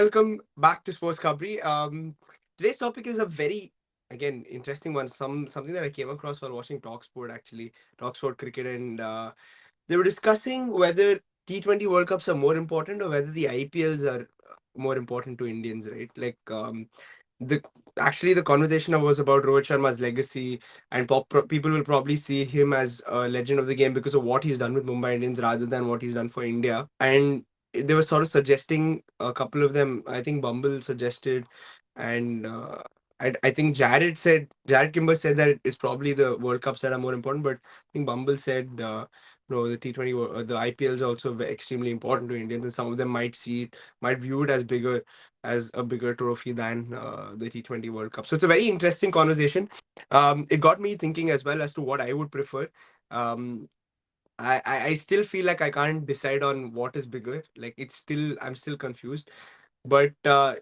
welcome back to SportsKhabri. Today's topic is a very, again, interesting one. Something that I came across while watching talkSPORT, actually, talkSPORT cricket, and they were discussing whether T20 World Cups are more important or whether the IPLs are more important to Indians, right? The actually the conversation was about Rohit Sharma's legacy, and people will probably see him as a legend of the game because of what he's done with Mumbai Indians rather than what he's done for India. And they were sort of suggesting a couple of them. I think Bumble suggested, and I think Jared Kimber said that it's probably the World Cups that are more important. But I think Bumble said no, the T20, the IPL is also extremely important to Indians, and some of them might view it as a bigger trophy than the T20 World Cup. So it's a very interesting conversation. It got me thinking as well as to what I would prefer. Um, I still feel like I can't decide on what is bigger. Like I'm still confused. But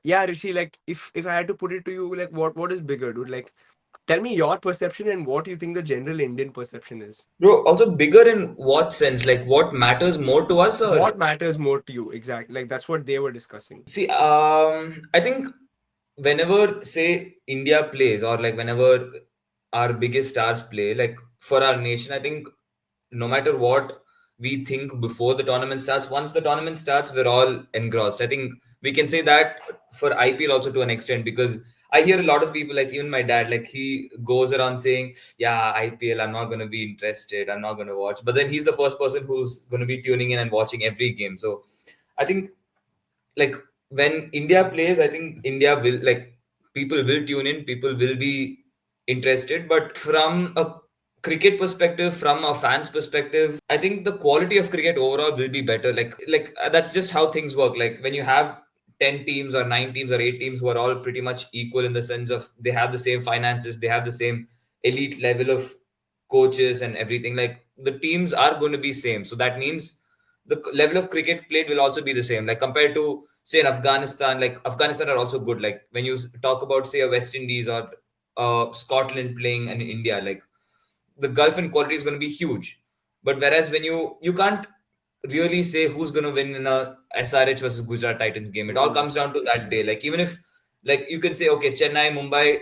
yeah, Rishi, like if I had to put it to you, like what is bigger, dude? Like tell me your perception and what you think the general Indian perception is. Bro, also bigger in what sense? Like what matters more to us or What matters more to you exactly? Like that's what they were discussing. see, I think whenever say India plays or like whenever our biggest stars play, like for our nation, I think no matter what we think before the tournament starts, once the tournament starts, we're all engrossed. I think we can say that for IPL also to an extent because I hear a lot of people, like even my dad, like he goes around saying, "Yeah, IPL, I'm not going to be interested. I'm not going to watch." But then he's the first person who's going to be tuning in and watching every game. So I think like when India plays, I think India will like people will tune in, people will be interested. But from a cricket perspective, from a fan's perspective, I think the quality of cricket overall will be better. That's just how things work. Like when you have 10 teams or 9 teams or 8 teams who are all pretty much equal in the sense of they have the same finances, they have the same elite level of coaches and everything. Like the teams are going to be same. So that means the level of cricket played will also be the same. Like compared to say in Afghanistan, like Afghanistan are also good. Like when you talk about say a West Indies or Scotland playing in India, like the gulf in quality is going to be huge. But whereas when you can't really say who's going to win in a SRH versus Gujarat Titans game, it all Mm. comes down to that day. Like even if like you can say okay, Chennai, Mumbai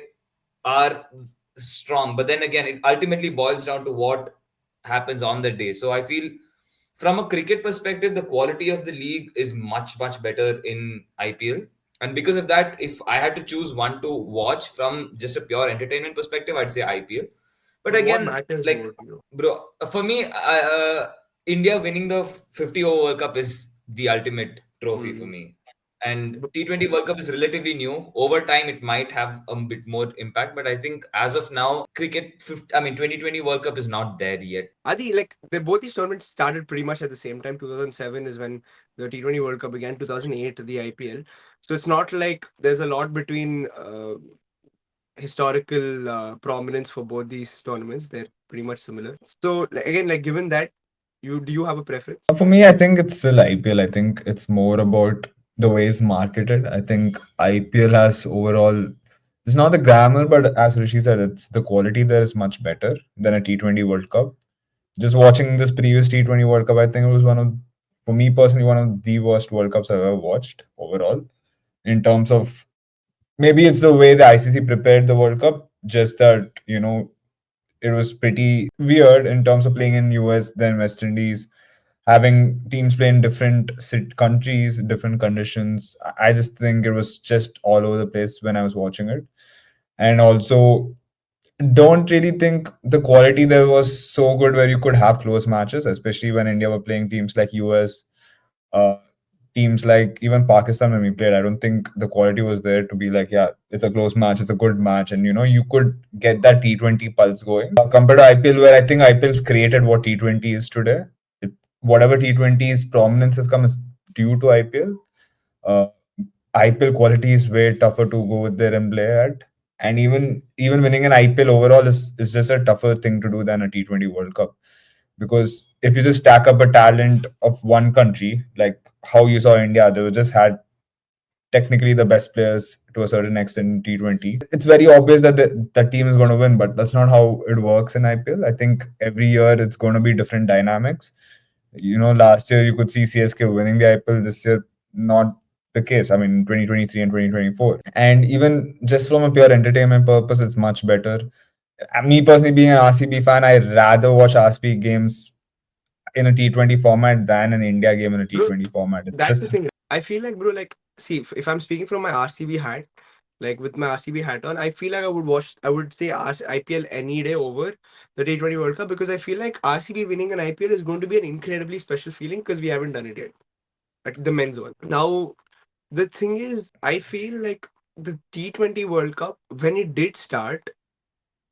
are strong, but then again, it ultimately boils down to what happens on the day. So I feel from a cricket perspective, the quality of the league is much better in IPL. And because of that, if I had to choose one to watch from just a pure entertainment perspective, I'd say IPL. But But what again, matters like, more to you? bro, for me, India winning the 50 over World Cup is the ultimate trophy for Mm. me. And But T20 World Cup is relatively new. Over time, it might have a bit more impact. But I think as of now, cricket, 50, I mean, 2020 World Cup is not there yet. Adi, like they both these tournaments started pretty much at the same time. 2007 is when the T20 World Cup began. 2008 the IPL. So it's not like there's a lot between historical prominence for both these tournaments. They're pretty much similar. So again, like given that, you do you have a preference? For me, I think it's still IPL. I think it's more about the way it's marketed. I think IPL has overall, it's not the grammar, but as Rishi said, it's the quality there is much better than a T20 World Cup. Just watching this previous T20 World Cup, I think it was for me personally, one of the worst World Cups I've ever watched overall. In terms of maybe it's the way the ICC prepared the World Cup, just that, it was pretty weird in terms of playing in US then West Indies, having teams play in different countries, different conditions. I just think it was just all over the place when I was watching it. And also, don't really think the quality there was so good where you could have close matches, especially when India were playing teams like US, uh, teams like even Pakistan when we played. I don't think the quality was there to be like, yeah, it's a close match, it's a good match, and you could get that T20 pulse going. Compared to IPL, where I think IPL's created what T20 is today. Whatever T20's prominence has come is due to IPL. Uh, IPL quality is way tougher to go there and play at. And even winning an IPL overall is just a tougher thing to do than a T20 World Cup. Because if you just stack up a talent of one country, like how you saw India, they just had technically the best players to a certain extent in T20. It's very obvious that the team is going to win, but that's not how it works in IPL. I think every year it's going to be different dynamics. Last year you could see CSK winning the IPL. This year, not the case. I mean, 2023 and 2024. And even just from a pure entertainment purpose, it's much better. Me personally, being an RCB fan, I rather watch RCB games in a T20 format than an India game in a Bro, T20 format. It's that's just the thing. I feel like, bro, like, see, if I'm speaking from my RCB hat, like with my RCB hat on, I feel like I would say IPL any day over the T20 World Cup because I feel like RCB winning an IPL is going to be an incredibly special feeling because we haven't done it yet. At the men's one. Now, the thing is, I feel like the T20 World Cup, when it did start,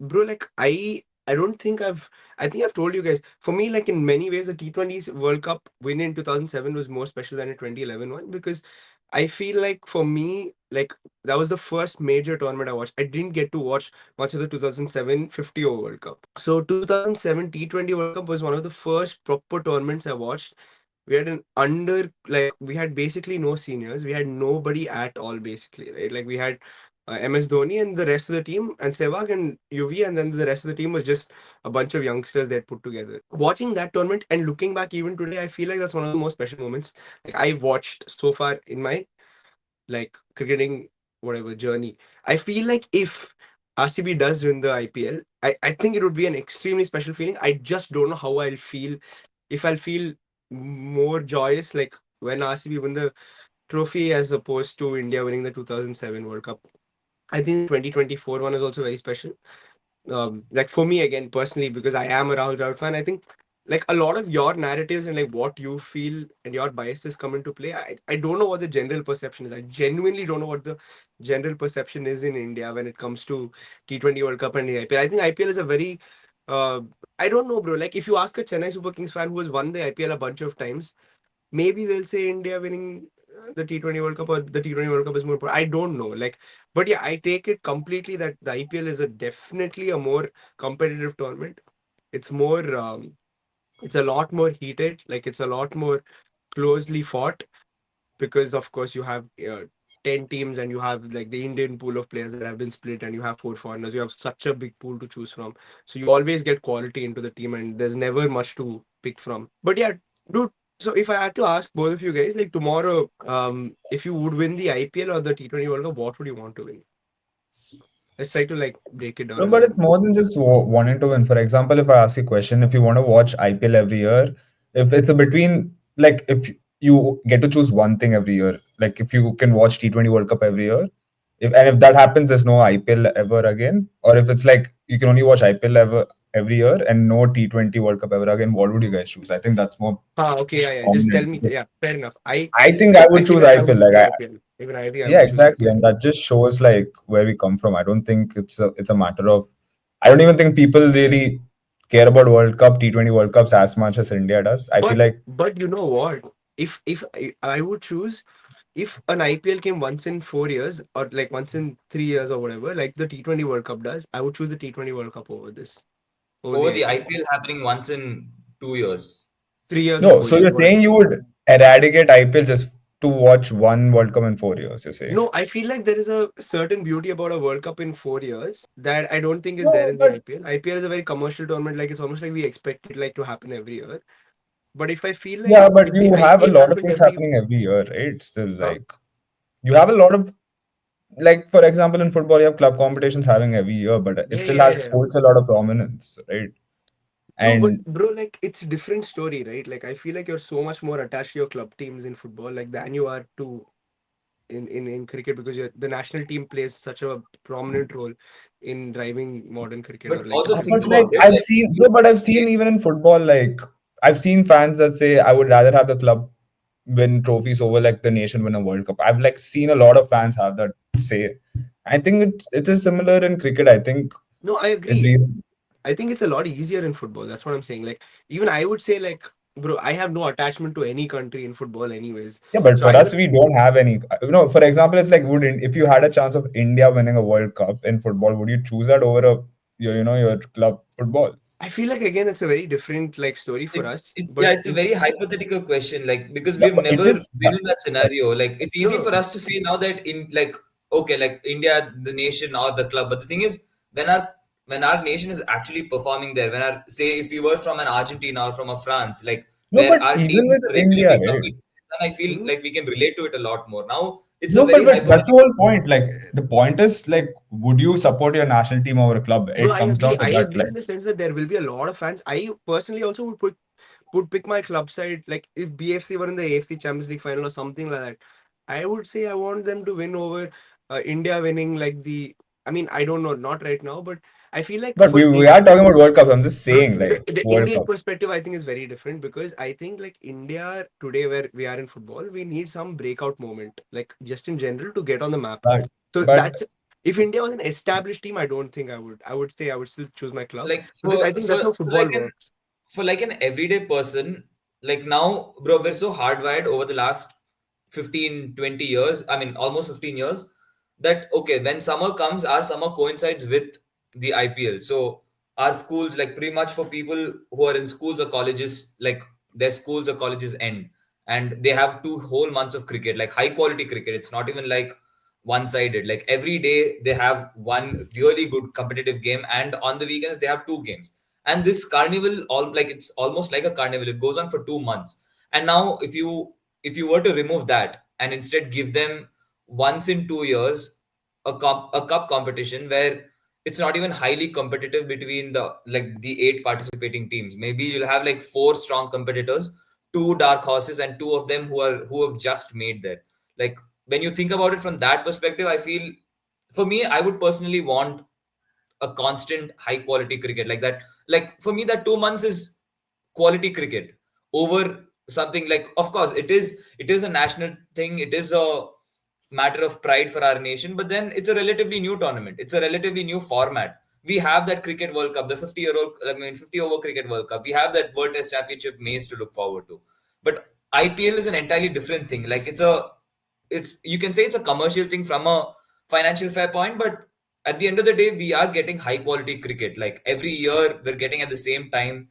bro, like I don't think I think I've told you guys, for me, like in many ways the T20 World Cup win in 2007 was more special than the 2011 one because I feel like for me, like that was the first major tournament I watched. I didn't get to watch much of the 2007 50 over World Cup. So 2007 T20 World Cup was one of the first proper tournaments I watched. We had an under, like we had basically no seniors, we had nobody at all basically, right? Like we had MS Dhoni and the rest of the team and Sehwag and UV, and then the rest of the team was just a bunch of youngsters that put together. Watching that tournament and looking back even today, I feel like that's one of the most special moments like I watched so far in my like cricketing whatever journey. I feel like if RCB does win the IPL, I think it would be an extremely special feeling. I just don't know how I'll feel, if I'll feel more joyous like when RCB win the trophy as opposed to India winning the 2007 World Cup. I think the 2024 one is also very special. Like for me again personally, because I am a Rahul Dravid fan, I think like a lot of your narratives and like what you feel and your biases come into play. I don't know what the general perception is. I genuinely don't know what the general perception is in India when it comes to T20 World Cup and the IPL. I think IPL is a very uh, I don't know, bro. Like if you ask a Chennai Super Kings fan who has won the IPL a bunch of times, maybe they'll say India winning the T20 World Cup or the T20 World Cup is more important. I don't know. Like, but yeah, I take it completely that the IPL is a definitely a more competitive tournament. It's more, it's a lot more heated. Like, it's a lot more closely fought because, of course, you have 10 teams and you have like the Indian pool of players that have been split and you have four foreigners. You have such a big pool to choose from. So you always get quality into the team and there's never much to pick from. But yeah, dude. So if I had to ask both of you guys, like tomorrow, if you would win the IPL or the T20 World Cup, what would you want to win? Let's try to like break it down No, a but little it's bit. more than just wanting to win. For example, if I ask you a question, if you want to watch IPL every year, if it's a between, like, if you get to choose one thing every year, like if you can watch T20 World Cup every year, if that happens, there's no IPL ever again, or if it's like you can only watch IPL ever every year and no T20 World Cup ever again, what would you guys choose? I think that's more Ah, okay, yeah, yeah. Just tell prominent. me. Because Yeah, fair enough. I think I I would feel choose like I would IPL. choose Like, IPL. Even I think I yeah, would choose exactly, IPL. and that just shows like where we come from. I don't think it's a matter of. I don't even think people really care about World Cup, T20 World Cups as much as India does. I feel like But you know what? If I would choose, if an IPL came once in 4 years or like once in 3 years or whatever, like the T20 World Cup does, I would choose the T20 World Cup over this, over Over the the IPL. IPL happening once in 2 years. 3 years or no. four So you're years, whatever. saying you would eradicate IPL just to watch one World Cup in 4 years? You're saying No, I feel like there is a certain beauty about a World Cup in 4 years that I don't think is there no, in the but IPL. IPL is a very commercial tournament, like it's almost like we expect it like to happen every year. But if I feel like yeah, but if the you have a IPL lot of happened things every, happening every year, right? Still, huh? like you have a lot of like for example in football you have club competitions having every year, but it Yeah, still yeah, has yeah. holds a lot of prominence, right? True, but And bro, like it's a different story, right? Like I feel like you're so much more attached to your club teams in football, like than you are to in cricket because the national team plays such a prominent role in driving modern cricket But or like also think But about like it, I've like seen, you no, but I've okay, seen even in football, like I've seen fans that say I would rather have the club win trophies over like the nation win a World Cup. I've like seen a lot of fans have that say. I think it is similar in cricket. I think no, I it's agree. reason. I think it's a lot easier in football. That's what I'm saying. Like even I would say like bro, I have no attachment to any country in football anyways. Yeah, but So for I us, would we don't have any. For example, it's like if you had a chance of India winning a World Cup in football, would you choose that over your club football? I feel like again it's a very different like story for it's us. it, yeah, But it's a it's very hypothetical question, like because Yeah, we've but it never is. been in that scenario. Like it's no easy no for us to say now that in like okay, like India, the nation or the club. But the thing is, when our nation is actually performing there, when our say if we were from an Argentina or from a France, like No, where but our even teams with are India, regularly right? competing. then I feel Mhm. like we can relate to it a lot more. Now it's a No, very but that's the hypothetical. whole point. Like the point is like, would you support your national team over a club? Bro, It I comes agree. down to I that. agree Like, in the sense that there will be a lot of fans. I personally also would pick my club side. Like if BFC were in the AFC Champions League final or something like that, I would say I want them to win over India winning like the. I mean, I don't know, not right now, but I feel like but we are talking about World Cup. I'm just bro, saying like the World Indian Cups. perspective, I think, is very different because I think like India today, where we are in football, we need some breakout moment, like just in general, to get on the map. But So but that's if India was an established team, I don't think I would. I would say I would still choose my club Like because I think that's how for football works. like an everyday person, like now, bro, we're so hardwired over the last 15-20 years, I mean almost 15 years, that okay, when summer comes, our summer coincides with the IPL. So our schools, like pretty much for people who are in schools or colleges, like their schools or colleges end, and they have 2 whole months of cricket, like high quality cricket. It's not even like one sided. Like every day they have one really good competitive game, and on the weekends they have two games. And this carnival, all like it's almost like a carnival. It goes on for 2 months. And now if you were to remove that and instead give them once in 2 years a cup competition where it's not even highly competitive between the 8 participating teams. Maybe you'll have like four strong competitors, two dark horses, and two of them who have just made there. Like when you think about it from that perspective, I feel for me, I would personally want a constant high quality cricket like that. Like for me, that 2 months is quality cricket over something like, of course, it is a national thing. It is a matter of pride for our nation, but then it's a relatively new tournament. It's a relatively new format. We have that cricket World Cup, the 50-year-old, I mean, 50 over cricket World Cup. We have that World Test Championship maze to look forward to. But IPL is an entirely different thing. Like it's you can say it's a commercial thing from a financial fair point, but at the end of the day, we are getting high quality cricket. Like every year, we're getting at the same time.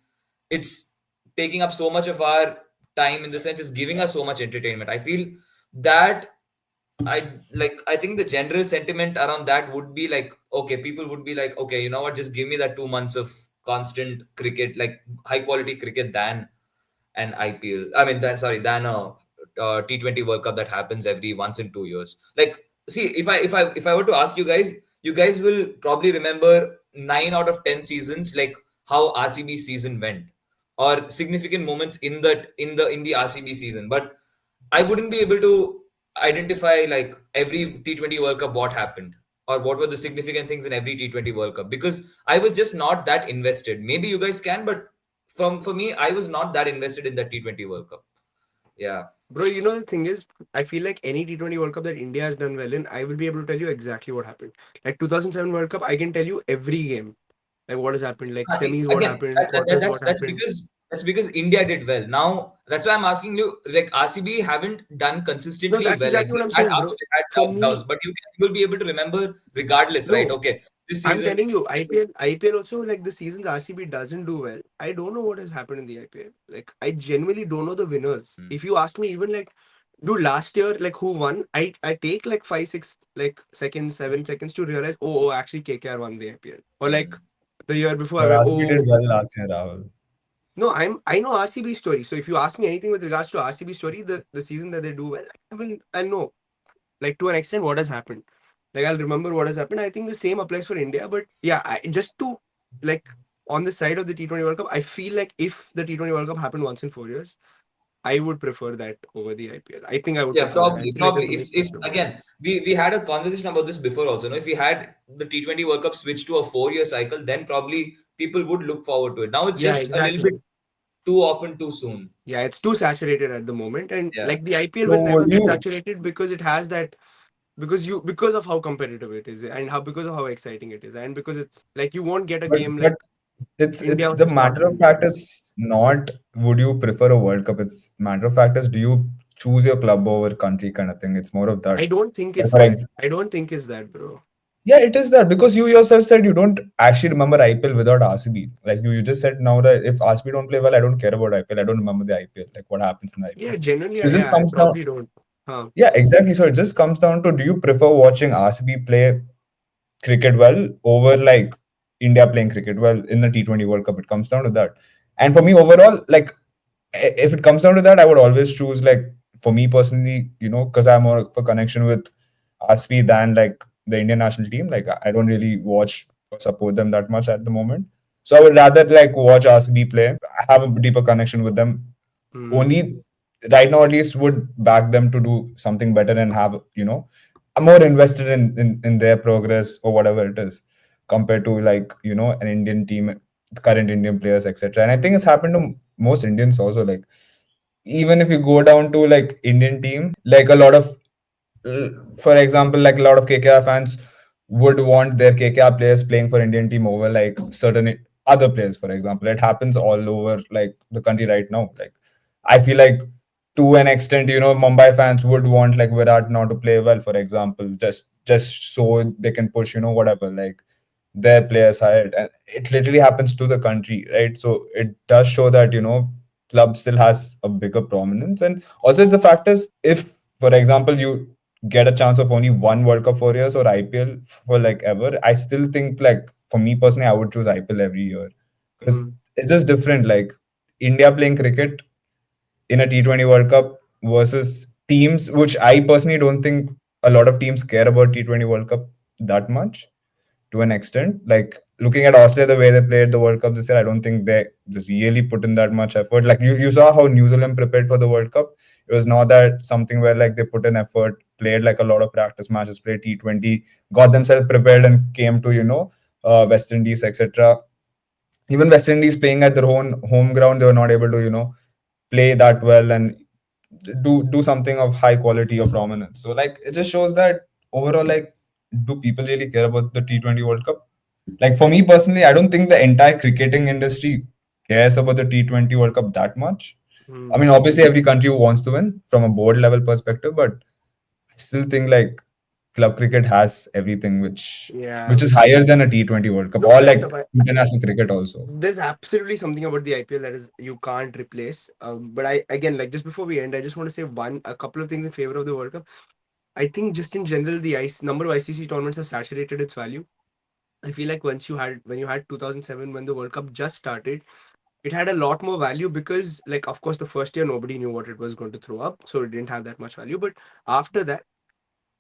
It's taking up so much of our time in the sense it's giving us so much entertainment. I feel that I think the general sentiment around that would be like, okay, people would be like, okay, you know what, just give me that 2 months of constant cricket, like high quality cricket than an IPL. I mean, than a T20 World Cup that happens every once in 2 years. Like, see, if I were to ask you guys will probably remember 9 out of 10 seasons, like how RCB season went, or significant moments in the RCB season. But I wouldn't be able to identify like every T20 World Cup what happened or what were the significant things in every T20 World Cup because I was just not that invested. Maybe you guys can, but for me, I was not that invested in the T20 World Cup. Yeah. Bro, you know the thing is, I feel like any T20 World Cup that India has done well in, I will be able to tell you exactly what happened. Like 2007 World Cup, I can tell you every game, like what has happened, like See, semis what again, happened, quarters what happened. that's because India did well. Now that's why I'm asking you. Like RCB haven't done No, consistently that's well. Like exactly what I'm they've had saying, bro. ups, they've For had downs, me, but you will be able to remember regardless, right? bro, Okay, this I'm season. telling you, IPL also, like the seasons RCB doesn't do well. I don't know what has happened in the IPL. Like, I genuinely don't know the winners. Hmm. If you ask me, even like, dude, last year, like who won? I take like 5, 6 like seconds, 7 seconds to realize, actually KKR won the IPL. Or like Hmm. the year before, I but went, RCB did oh, well last year, Rahul. no, I know RCB story. So if you ask me anything with regards to RCB story, the season that they do well, I know like to an extent what has happened. Like I'll remember what has happened. I think the same applies for India. But yeah, just to like on the side of the T20 World Cup, I feel like if the T20 World Cup happened once in 4 years, I would prefer that over the IPL. I think I would Yeah, prefer that. I probably, feel like probably. there's something If special about it. again, we had a conversation about this before also. No, if we had the T20 World Cup switch to a 4 year cycle, then probably people would look forward to it. Now it's Yeah, just a little bit exactly. too often, too soon. Yeah, it's too saturated at the moment, and Yeah. like the IPL So will never would get you? saturated because it has that because of how competitive it is and how because of how exciting it is and because it's like you won't get a game But like it's India the versus matter of Scotland. fact is not would you prefer a World Cup? It's matter of fact is do you choose your club over country kind of thing. It's more of that. I don't think Like it's for that. ex- I don't think it's that, bro. yeah, it is that because you yourself said you don't actually remember IPL without RCB. Like you just said now that if RCB don't play well, I don't care about IPL. I don't remember the IPL, like what happens in the IPL. Yeah, generally, So it just yeah, I comes down. probably don't. Huh. Yeah, exactly. So it just comes down to do you prefer watching RCB play cricket well over like India playing cricket well in the T20 World Cup? It comes down to that. And for me overall, like if it comes down to that, I would always choose like for me personally, because I'm more of a connection with RCB than like the Indian national team. Like I don't really watch or support them that much at the moment. So I would rather like watch RCB play. I have a deeper connection with them. Hmm. Only right now, at least, would back them to do something better and have I'm more invested in their progress or whatever it is compared to like an Indian team, current Indian players, etc. And I think it's happened to most Indians also. Like even if you go down to like Indian team, like a lot of, for example, like a lot of KKR fans would want their KKR players playing for Indian team over like certain other players. For example, it happens all over like the country right now. Like I feel like to an extent, Mumbai fans would want like Virat not to play well, for example, just so they can push, whatever, like their players ahead. And it literally happens to the country, right? So it does show that, club still has a bigger prominence. And also the fact is, if, for example, you get a chance of only one World Cup 4 years or IPL for like ever, I still think like for me personally, I would choose IPL every year because Hmm. it's just different. Like India playing cricket in a T20 World Cup versus teams, which I personally don't think a lot of teams care about T20 World Cup that much to an extent. Like looking at Australia, the way they played the World Cup this year, I don't think they really put in that much effort. Like you saw how New Zealand prepared for the World Cup. It was not that something where like they put in effort, played like a lot of practice matches, played T20, got themselves prepared and came to, West Indies, etc. Even West Indies playing at their own home ground, they were not able to, play that well and do something of high quality or prominence. So like it just shows that overall, like, do people really care about the T20 World Cup? Like for me personally, I don't think the entire cricketing industry cares about the T20 World Cup that much. I Hmm. mean, obviously every country wants to win from a board level perspective, but I still think like club cricket has everything Yeah. which is higher than a T20 World Cup No, or fair like enough. international cricket also. There's absolutely something about the IPL that is you can't replace. But I again, like, just before we end, I just want to say a couple of things in favor of the World Cup. I think just in general, the number of ICC tournaments have saturated its value. I feel like when you had 2007 when the World Cup just started, it had a lot more value because, like, of course, the first year nobody knew what it was going to throw up, so it didn't have that much value. But after that,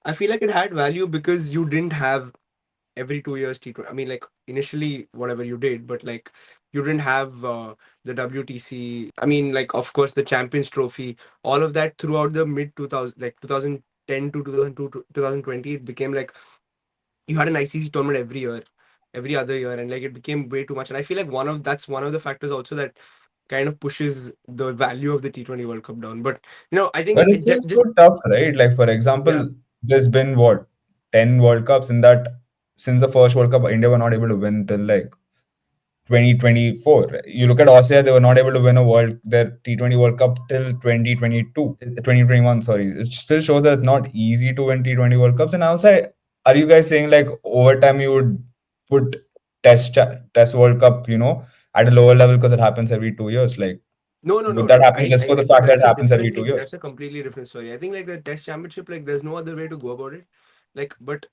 I feel like it had value because you didn't have every 2 years T20. I mean, like, initially whatever you did, but like you didn't have the WTC. I mean, like, of course, the Champions Trophy, all of that throughout the mid 2000, like 2010 to 2002 to 2020, it became like you had an ICC tournament every year, every other year, and like it became way too much. And I feel like one of the factors also that kind of pushes the value of the T20 World Cup down. But I think But it's just so just tough, right? Like for yeah. example, there's been what 10 World Cups in that since the first World Cup, India were not able to win till like 2024. You look at Australia, they were not able to win their T20 World Cup till 2022, 2021. Sorry. It still shows that it's not easy to win T20 World Cups. And outside, are you guys saying like over time you would put test World Cup, at a lower level because it happens every 2 years? Like, No, no, would no, that no. happen just for the No, fact that it happens every two that's a years? completely different story. I think like the Test Championship, like there's no other way to go about it. Like, but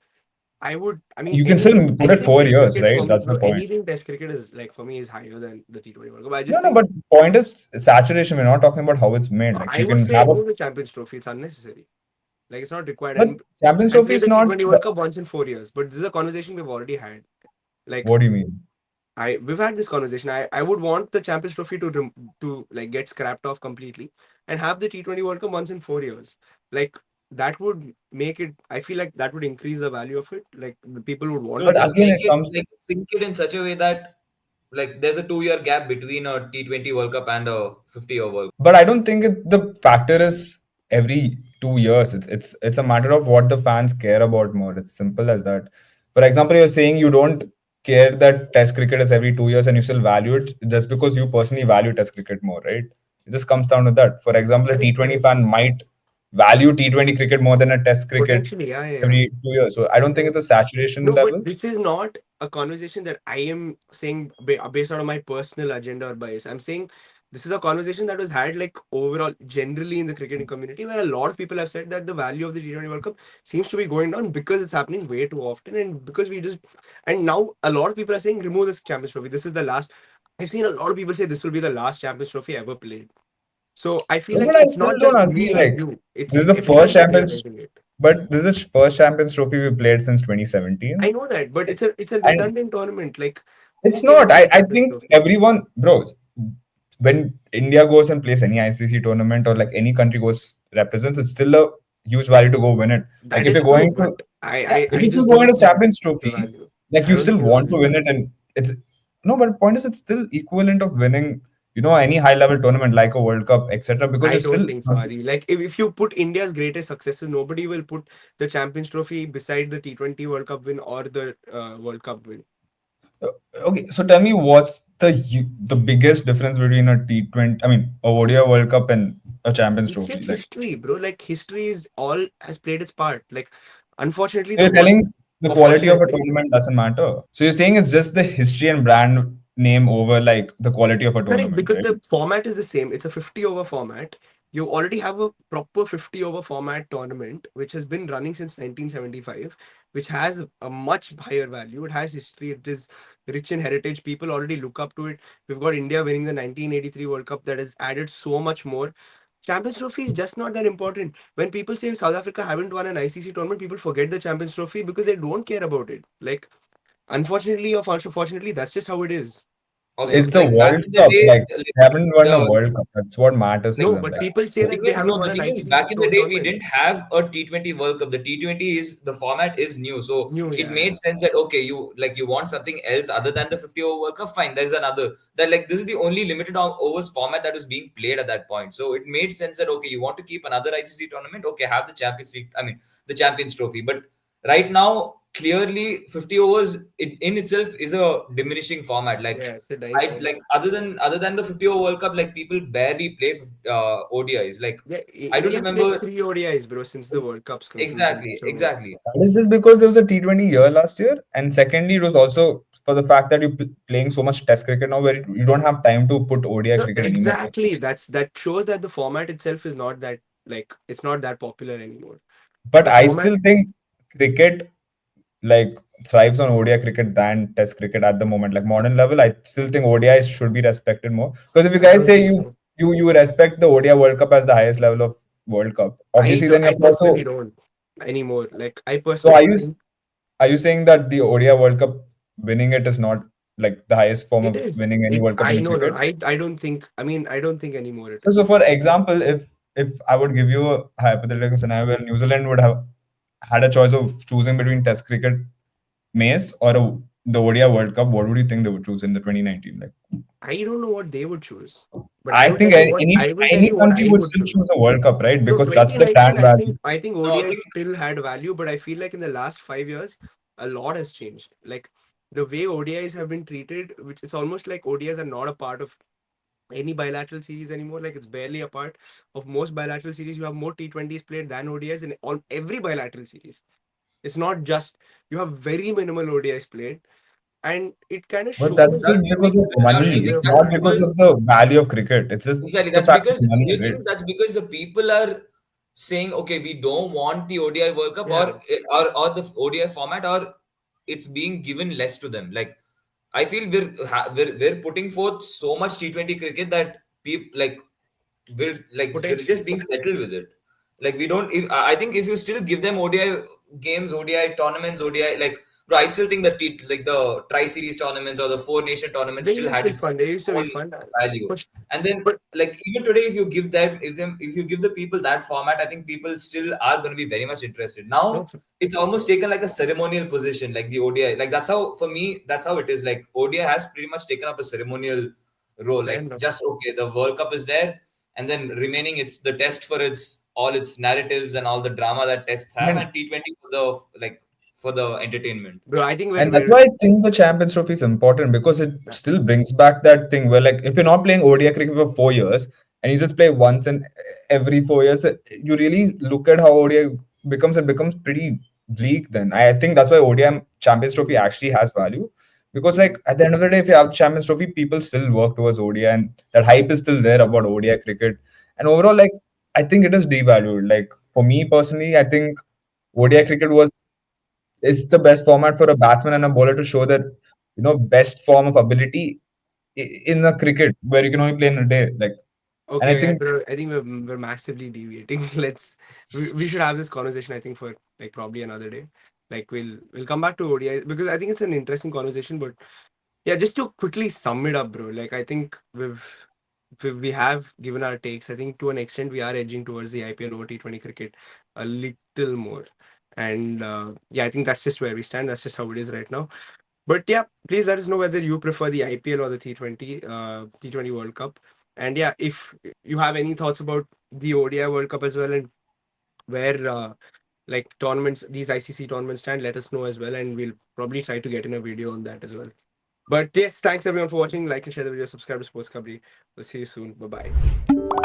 I mean, You can still put it anything four Test years, cricket for right? me, That's the no, point. anything Test cricket is like for me is higher than the T20 World Cup. I No, just no, think but point is saturation. We're not talking about how it's made. Like I you would can say have a, remove the Champions Trophy. It's unnecessary. Like it's not required, but Champions and Trophy play is the not. T20 World Cup once in 4 years. But this is a conversation we've already had. Like What do you mean? we've had this conversation. I would want the Champions Trophy to like get scrapped off completely and have the T20 World Cup once in 4 years. Like that would make it. I feel like that would increase the value of it. Like the people would want No, to But watch just it. again, make it it comes. like sink it in such a way that like there's a 2 year gap between a T20 World Cup and a 50-year World Cup. But I don't think the factor is every 2 years. It's a matter of what the fans care about more. It's simple as that. For example, you're saying you don't care that Test cricket is every 2 years and you still value it just because you personally value Test cricket more, right? It just comes down to that. For example, a T20 Correct. fan might value T20 cricket more than a Test cricket Potentially, yeah, yeah, yeah. every 2 years. So I don't think Yeah. it's a saturation No, but level. this is not a conversation that I am saying based out of my personal agenda or bias. I'm saying this is a conversation that was had like overall, generally in the cricketing community, where a lot of people have said that the value of the T20 World Cup seems to be going down because it's happening way too often, and because and now a lot of people are saying remove this Champions Trophy. This is the last. I've seen a lot of people say this will be the last Champions Trophy ever played. So I feel No, like but I it's still not just don't me agree. and Like, you. this It's is the first everyone is Champions, realizing it. but this is the first Champions Trophy we played since I 2017. know that, but it's a And redundant tournament. Like, it's who cares not. about I Champions think Trophy? everyone, bro, when India goes and plays any ICC tournament or like any country goes represents, it's still a huge value to go win it. Like That if is you're true, going to, but yeah, if I you're still just going don't to see Champions the Trophy, value. like I you don't still see the want to value. win it, and it's no. But the point is, it's still equivalent of winning, any high level tournament like a World Cup, etc. Because I you're don't still think so, Adi. Like, if you put India's greatest successes, nobody will put the Champions Trophy beside the T20 World Cup win or the World Cup win. Uh, Okay, so tell me what's the biggest difference between a T20, I mean, a ODI World Cup and a Champions It's Trophy? just Like, history, bro. Like, history is all has played its part. Like, unfortunately, so the you're world, telling the or quality of a fortunately, tournament doesn't matter. So you're saying it's just the history and brand name over like the quality of a correct, tournament, because right? the format is the same. It's a 50 over format. You already have a proper 50 over format tournament, which has been running since 1975, which has a much higher value. It has history. It is rich in heritage. People already look up to it. We've got India winning the 1983 World Cup that has added so much more. Champions Trophy is just not that important. When people say South Africa haven't won an ICC tournament, people forget the Champions Trophy because they don't care about it. Like, unfortunately or fortunately, that's just how it is. Also, Like, It's the like back World in the Cup. day, Like they haven't won a the World Cup. That's what matters to like no, them. but Like people say the thing that they is, haven't no, won the an thing is, ICC back in the day, we tournament. didn't have a T20 World Cup. The T20 is the format is new, so New, it yeah. made sense that okay, you want something else other than the 50 over World Cup. Fine, there's another that like this is the only limited overs format that was being played at that point. So it made sense that okay, you want to keep another ICC tournament. Okay, have the Champions League. I mean, the Champions Trophy. But right now, clearly, 50 overs in itself is a diminishing format. Like Yeah, it's a dying I like format. other than the 50 over World Cup, like people barely play ODIs. Like Yeah, I don't India played remember three ODIs, bro, since the World Cup's conclusion. exactly, So exactly. that is just because there was a T20 year last year, and secondly, it was also for the fact that you're playing so much Test cricket now, where you don't have time to put ODI no, cricket anymore. exactly. That shows that the format itself is not that, like, it's not that popular anymore. But The I format, still think cricket like thrives on ODI cricket than Test cricket at the moment. Like modern level, I still think ODIs should be respected more. Because if you I guys don't say think you so. you you respect the ODI World Cup as the highest level of World Cup, obviously then you I have to personally also. don't anymore. Like, I So personally think are you saying that the ODI World Cup winning it is not like the highest form it of is. winning any It World Cup I in no no. cricket? I don't think. I mean, I don't think anymore it So is. for example, if I would give you a hypothetical scenario where New Zealand would have had a choice of choosing between Test cricket Mace or the ODI World Cup, what would you think they would choose in the 2019? Like, I don't know what they would choose, but I think I will tell any you what country I would would still choose. choose the World Cup, right? No, Because that's the 2019, brand value. I think No, I ODI think still had value, but I feel like in the last 5 years, a lot has changed. Like, the way ODIs have been treated, which is almost like ODIs are not a part of any bilateral series anymore. Like, it's barely a part of most bilateral series. You have more T20s played than ODIs in all every bilateral series. It's not just you have very minimal ODIs played, and it kind of But shows that's that's just that because of no, the money. like It's way that's not format. because because of the value of cricket. It's just exactly. the That's fact of because money, you right? think that's because the people are saying, okay, we don't want the ODI World Cup Yeah, or the ODI format, or it's being given less to them. Like I feel we're putting forth so much T20 cricket that people we're potentially. just being settled with it. Like we don't. I think if you still give them ODI games, ODI tournaments, ODI like, bro, I still think that like the Tri Series tournaments or the Four Nation tournaments They still used to had be its fun. They used to be own fun. value. For, And then but like even today, if you give them if you give the people that format, I think people still are going to be very much interested. no, Now it's almost taken like a ceremonial position, like the ODI. Like that's how for me that's how it is. Like ODI has pretty much taken up a ceremonial role. fair Like enough. just okay, the World Cup is there, and then remaining it's the test for its all its narratives and all the drama that tests have, And and T20 for the like for the entertainment. Bro, I think And that's why I think the Champions Trophy is important because it yeah, still brings back that thing where, like, if you're not playing ODI cricket for 4 years and you just play once in every 4 years, you really look at how ODI becomes. It becomes pretty bleak. Then I think that's why ODI Champions Trophy actually has value because, like, at the end of the day, if you have Champions Trophy, people still work towards ODI, and that hype is still there about ODI cricket. And overall, like, I think it is devalued. Like for me personally, I think ODI cricket was is the best format for a batsman and a bowler to show that best form of ability in a cricket where you can only play in a day. Like And I Okay, think bro, I think we're massively deviating. We should have this conversation. I think for like probably another day. Like we'll come back to ODI because I think it's an interesting conversation. But yeah, just to quickly sum it up, bro. Like I think we have given our takes. I think to an extent we are edging towards the IPL over T20 cricket a little more. And yeah, I think that's just where we stand. That's just how it is right now. But yeah, please let us know whether you prefer the IPL or the T20 World Cup. And yeah, if you have any thoughts about the ODI World Cup as well and where like tournaments, these ICC tournaments stand, let us know as well, and we'll probably try to get in a video on that as well. But yes, thanks everyone for watching. Like and share the video, subscribe to Sports Kabri. We'll see you soon. Bye bye.